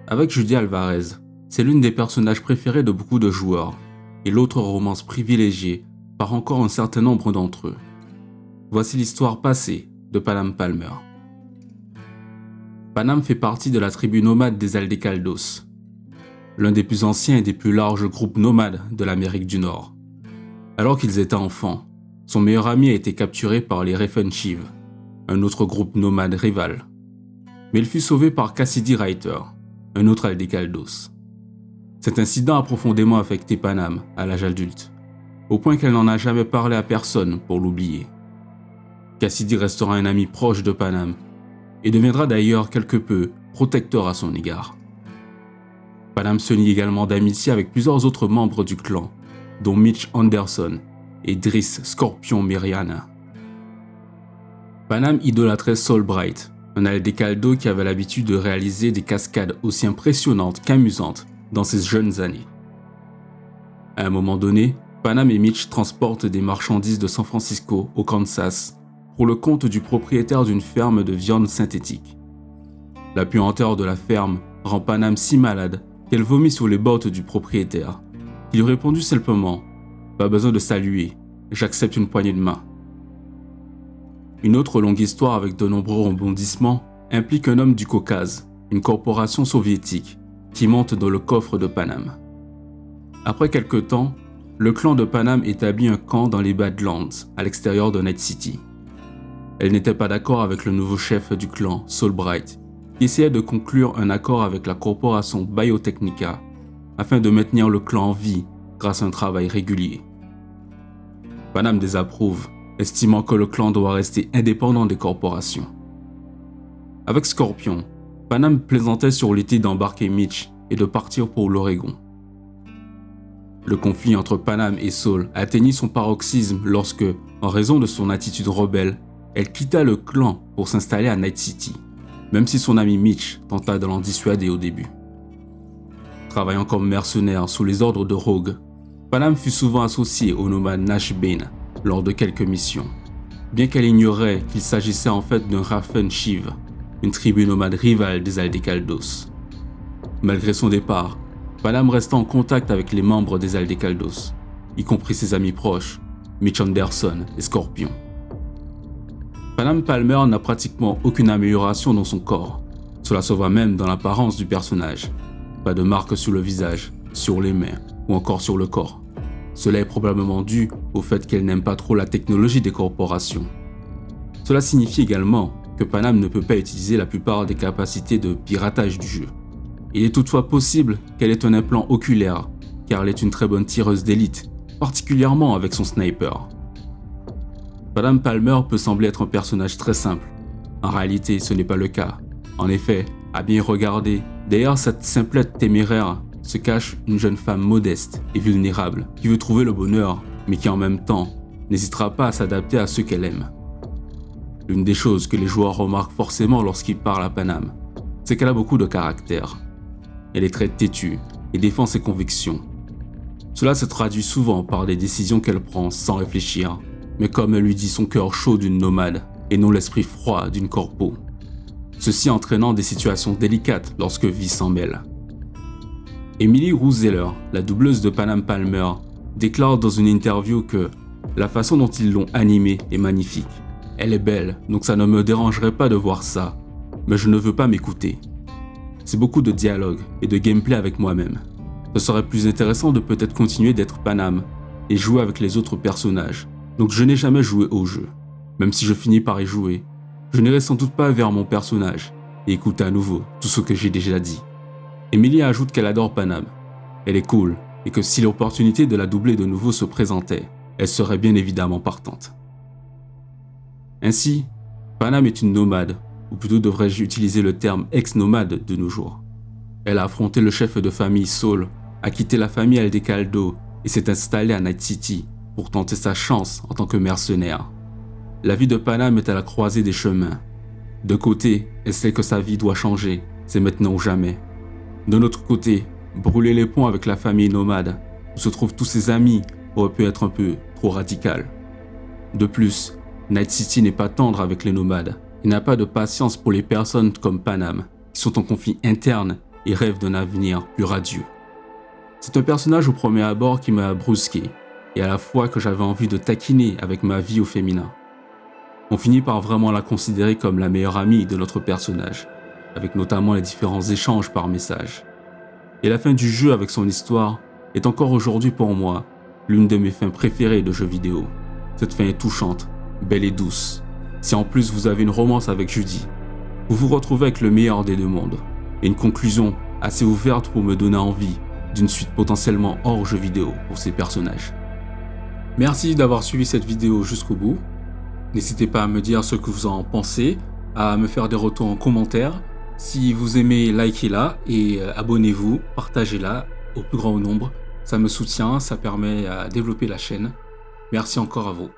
Avec Judy Alvarez, c'est l'une des personnages préférés de beaucoup de joueurs, et l'autre romance privilégiée par encore un certain nombre d'entre eux. Voici l'histoire passée de Panam Palmer. Panam fait partie de la tribu nomade des Aldecaldos, l'un des plus anciens et des plus larges groupes nomades de l'Amérique du Nord. Alors qu'ils étaient enfants, son meilleur ami a été capturé par les Refenchiv, un autre groupe nomade rival. Mais il fut sauvé par Cassidy Reiter, un autre Aldecaldos. Cet incident a profondément affecté Panam à l'âge adulte, au point qu'elle n'en a jamais parlé à personne pour l'oublier. Cassidy restera un ami proche de Panam et deviendra d'ailleurs quelque peu protecteur à son égard. Panam se lie également d'amitié avec plusieurs autres membres du clan, dont Mitch Anderson et Driss Scorpion Meriana. Panam idolâtrait Soul Bright, un Aldecaldo qui avait l'habitude de réaliser des cascades aussi impressionnantes qu'amusantes dans ses jeunes années. À un moment donné, Panam et Mitch transportent des marchandises de San Francisco au Kansas pour le compte du propriétaire d'une ferme de viande synthétique. La puanteur de la ferme rend Panam si malade qu'elle vomit sur les bottes du propriétaire, qui lui répondit simplement « Pas besoin de saluer, j'accepte une poignée de main ». Une autre longue histoire avec de nombreux rebondissements implique un homme du Caucase, une corporation soviétique, qui monte dans le coffre de Panam. Après quelque temps, le clan de Panam établit un camp dans les Badlands, à l'extérieur de Night City. Elle n'était pas d'accord avec le nouveau chef du clan, Soul Bright, qui essayait de conclure un accord avec la corporation Biotechnica afin de maintenir le clan en vie grâce à un travail régulier. Panam désapprouve, estimant que le clan doit rester indépendant des corporations. Avec Scorpion, Panam plaisantait sur l'idée d'embarquer Mitch et de partir pour l'Oregon. Le conflit entre Panam et Soul atteignit son paroxysme lorsque, en raison de son attitude rebelle, elle quitta le clan pour s'installer à Night City, même si son ami Mitch tenta de l'en dissuader au début. Travaillant comme mercenaire sous les ordres de Rogue, Panam fut souvent associée au nomade Nash Bane lors de quelques missions, bien qu'elle ignorait qu'il s'agissait en fait d'un Refenchiv, une tribu nomade rivale des Aldecaldos. Malgré son départ, Panam resta en contact avec les membres des Aldecaldos, y compris ses amis proches, Mitch Anderson et Scorpion. Panam Palmer n'a pratiquement aucune amélioration dans son corps. Cela se voit même dans l'apparence du personnage. Pas de marques sur le visage, sur les mains ou encore sur le corps. Cela est probablement dû au fait qu'elle n'aime pas trop la technologie des corporations. Cela signifie également que Panam ne peut pas utiliser la plupart des capacités de piratage du jeu. Il est toutefois possible qu'elle ait un implant oculaire, car elle est une très bonne tireuse d'élite, particulièrement avec son sniper. Panam Palmer peut sembler être un personnage très simple. En réalité, ce n'est pas le cas. En effet, à bien regarder, derrière cette simplette téméraire se cache une jeune femme modeste et vulnérable qui veut trouver le bonheur, mais qui en même temps n'hésitera pas à s'adapter à ceux qu'elle aime. L'une des choses que les joueurs remarquent forcément lorsqu'ils parlent à Panam, c'est qu'elle a beaucoup de caractère. Elle est très têtue et défend ses convictions. Cela se traduit souvent par des décisions qu'elle prend sans réfléchir, mais comme elle lui dit son cœur chaud d'une nomade et non l'esprit froid d'une corpo. Ceci entraînant des situations délicates lorsque vie s'en mêle. Emily Rouzeller, la doubleuse de Panam Palmer, déclare dans une interview que la façon dont ils l'ont animée est magnifique. Elle est belle, donc ça ne me dérangerait pas de voir ça, mais je ne veux pas m'écouter. C'est beaucoup de dialogue et de gameplay avec moi-même. Ce serait plus intéressant de peut-être continuer d'être Panam et jouer avec les autres personnages. Donc je n'ai jamais joué au jeu. Même si je finis par y jouer, je n'irai sans doute pas vers mon personnage et écouter à nouveau tout ce que j'ai déjà dit. Emily ajoute qu'elle adore Panam. Elle est cool et que si l'opportunité de la doubler de nouveau se présentait, elle serait bien évidemment partante. Ainsi, Panam est une nomade, ou plutôt devrais-je utiliser le terme ex-nomade de nos jours. Elle a affronté le chef de famille Soul, a quitté la famille Aldecaldo et s'est installée à Night City pour tenter sa chance en tant que mercenaire. La vie de Panam est à la croisée des chemins. De côté, elle sait que sa vie doit changer, c'est maintenant ou jamais. De l'autre côté, brûler les ponts avec la famille nomade, où se trouvent tous ses amis, aurait pu être un peu trop radical. De plus, Night City n'est pas tendre avec les nomades. Il n'a pas de patience pour les personnes comme Panam, qui sont en conflit interne et rêve d'un avenir plus radieux. C'est un personnage au premier abord qui m'a brusqué et à la fois que j'avais envie de taquiner avec ma vie au féminin. On finit par vraiment la considérer comme la meilleure amie de notre personnage, avec notamment les différents échanges par message. Et la fin du jeu avec son histoire est encore aujourd'hui pour moi l'une de mes fins préférées de jeux vidéo. Cette fin est touchante, belle et douce. Si en plus vous avez une romance avec Judy, vous vous retrouvez avec le meilleur des deux mondes, et une conclusion assez ouverte pour me donner envie d'une suite potentiellement hors jeu vidéo pour ces personnages. Merci d'avoir suivi cette vidéo jusqu'au bout. N'hésitez pas à me dire ce que vous en pensez, à me faire des retours en commentaire. Si vous aimez, likez-la et abonnez-vous, partagez-la au plus grand nombre. Ça me soutient, ça permet à développer la chaîne. Merci encore à vous.